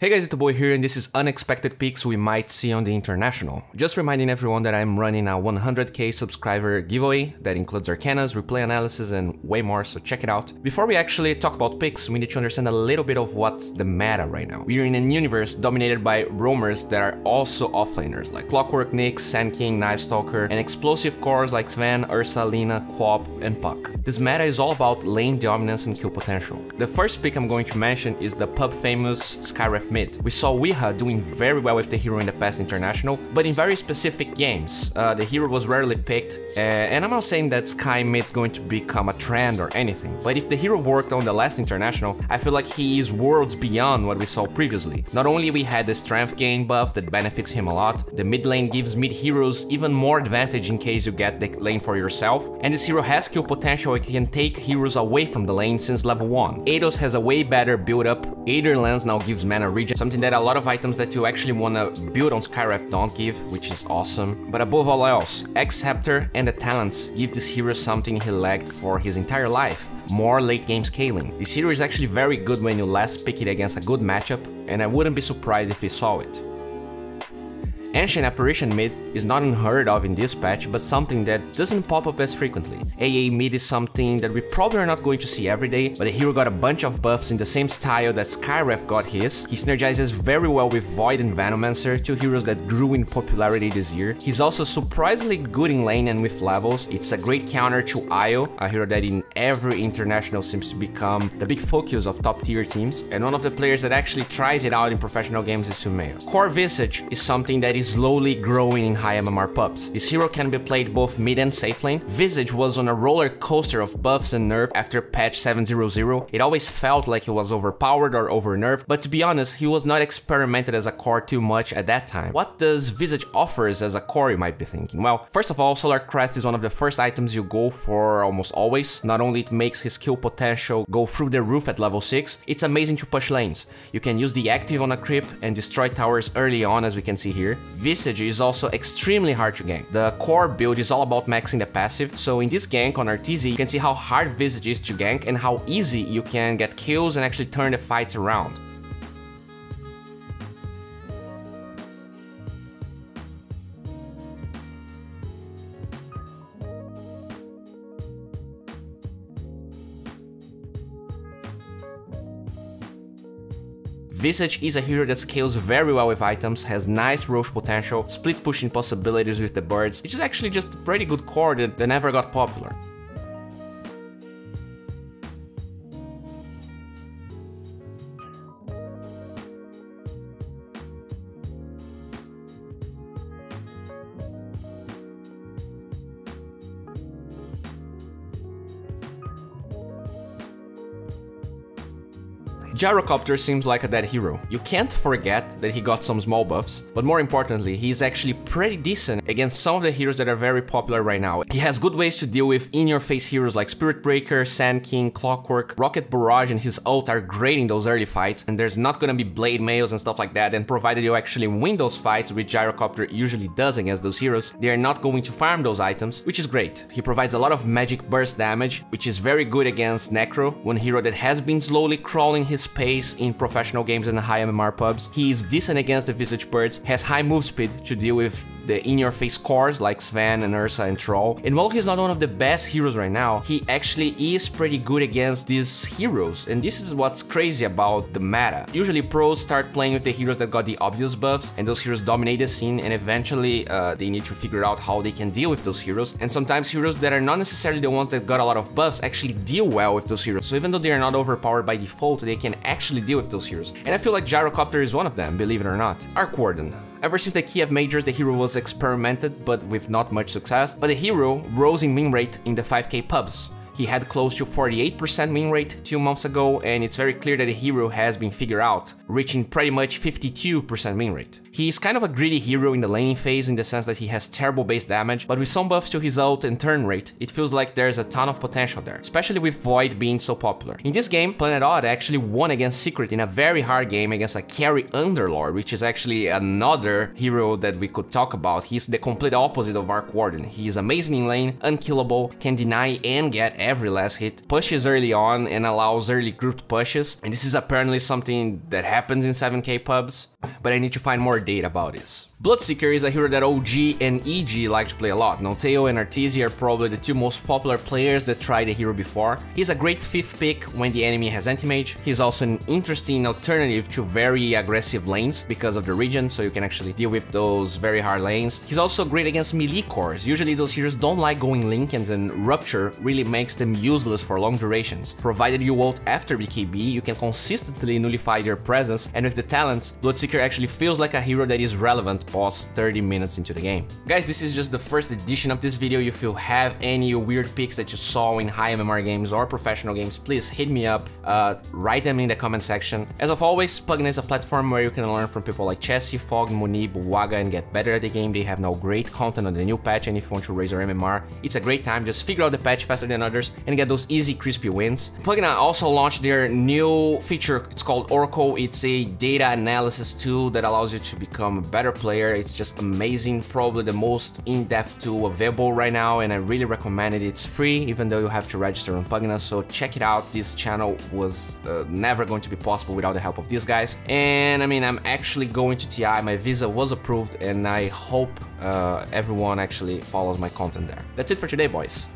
Hey guys, it's D.Bowie here, and this is unexpected picks we might see on the international. Just reminding everyone that I'm running a 100k subscriber giveaway that includes arcanas, replay analysis, and way more, so check it out. Before we actually talk about picks, we need to understand a little bit of what's the meta right now. We're in a universe dominated by roamers that are also offlaners, like Clockwork, Nyx, Sand King, Night Stalker, and explosive cores like Sven, Ursa, Lina, Quap, and Puck. This meta is all about lane dominance and kill potential. The first pick I'm going to mention is the pub famous Skyref mid. We saw Weeha doing very well with the hero in the past international, but in very specific games. The hero was rarely picked, and I'm not saying that Sky mid's going to become a trend or anything, but if the hero worked on the last international, I feel like he is worlds beyond what we saw previously. Not only we had the strength gain buff that benefits him a lot, the mid lane gives mid heroes even more advantage in case you get the lane for yourself, and this hero has skill potential. It can take heroes away from the lane since level 1. Eidos has a way better build up. Aether Lens now gives mana regen, something that a lot of items that you actually wanna build on Skyref don't give, which is awesome. But above all else, X-Scepter and the talents give this hero something he lacked for his entire life: more late game scaling. This hero is actually very good when you last pick it against a good matchup, and I wouldn't be surprised if we saw it. Ancient Apparition mid is not unheard of in this patch, but something that doesn't pop up as frequently. AA mid is something that we probably are not going to see every day, but the hero got a bunch of buffs in the same style that Skyref got his. He synergizes very well with Void and Venomancer, two heroes that grew in popularity this year. He's also surprisingly good in lane and with levels. It's a great counter to Io, a hero that in every international seems to become the big focus of top tier teams, and one of the players that actually tries it out in professional games is Sumail. Core Visage is something that is slowly growing in high MMR pubs. This hero can be played both mid and safe lane. Visage was on a roller coaster of buffs and nerfs after patch 700. It always felt like he was overpowered or over-nerfed, but to be honest, he was not experimented as a core too much at that time. What does Visage offers as a core, you might be thinking? Well, first of all, Solar Crest is one of the first items you go for almost always. Not only it makes his kill potential go through the roof at level 6, it's amazing to push lanes. You can use the active on a creep and destroy towers early on, as we can see here. Visage is also extremely hard to gank. The core build is all about maxing the passive, so in this gank on RTZ, you can see how hard Visage is to gank and how easy you can get kills and actually turn the fights around. Visage is a hero that scales very well with items, has nice roche potential, split pushing possibilities with the birds, which is actually just a pretty good core that never got popular. Gyrocopter seems like a dead hero. You can't forget that he got some small buffs, but more importantly, he's actually pretty decent against some of the heroes that are very popular right now. He has good ways to deal with in-your-face heroes like Spirit Breaker, Sand King, Clockwork, Rocket Barrage, and his ult are great in those early fights, and there's not gonna be blade mails and stuff like that, and provided you actually win those fights, which Gyrocopter usually does against those heroes, they are not going to farm those items, which is great. He provides a lot of magic burst damage, which is very good against Necro, one hero that has been slowly crawling his pace in professional games and high MMR pubs. He is decent against the Visage birds, has high move speed to deal with the in-your-face cores like Sven and Ursa and Troll, and while he's not one of the best heroes right now, he actually is pretty good against these heroes, and this is what's crazy about the meta. Usually pros start playing with the heroes that got the obvious buffs, and those heroes dominate the scene, and eventually they need to figure out how they can deal with those heroes, and sometimes heroes that are not necessarily the ones that got a lot of buffs actually deal well with those heroes, so even though they are not overpowered by default, they can actually deal with those heroes, and I feel like Gyrocopter is one of them, believe it or not. Ark Warden. Ever since the Kiev Majors, the hero was experimented, but with not much success, but the hero rose in win rate in the 5k pubs. He had close to 48% win rate 2 months ago, and it's very clear that the hero has been figured out, reaching pretty much 52% win rate. He's kind of a greedy hero in the laning phase in the sense that he has terrible base damage, but with some buffs to his ult and turn rate, it feels like there's a ton of potential there, especially with Void being so popular. In this game, Planet Odd actually won against Secret in a very hard game against a carry Underlord, which is actually another hero that we could talk about. He's the complete opposite of Ark Warden. He is amazing in lane, unkillable, can deny and get every last hit, pushes early on and allows early grouped pushes, and this is apparently something that happens in 7k pubs, but I need to find more data about this. Bloodseeker is a hero that OG and EG like to play a lot. Noteo and Arteezy are probably the two most popular players that tried the hero before. He's a great 5th pick when the enemy has anti-mage. He's also an interesting alternative to very aggressive lanes because of the region, so you can actually deal with those very hard lanes. He's also great against melee cores. Usually those heroes don't like going Linkens, and Rupture really makes them useless for long durations. Provided you ult after BKB, you can consistently nullify their presence, and with the talents, Bloodseeker actually feels like a hero that is relevant past 30 minutes into the game. Guys, this is just the first edition of this video. If you have any weird picks that you saw in high MMR games or professional games, please hit me up, write them in the comment section. As of always, Pugna is a platform where you can learn from people like Chessie, Fog, Munib, Waga, and get better at the game. They have now great content on the new patch, and if you want to raise your MMR, it's a great time. Just figure out the patch faster than others and get those easy, crispy wins. Pugna also launched their new feature. It's called Oracle. It's a data analysis tool that allows you to become a better player. It's just amazing, probably the most in-depth tool available right now, and I really recommend it. It's free, even though you have to register on Pugna, so check it out. This channel was never going to be possible without the help of these guys. And I mean, I'm actually going to TI, my visa was approved, and I hope everyone actually follows my content there. That's it for today, boys.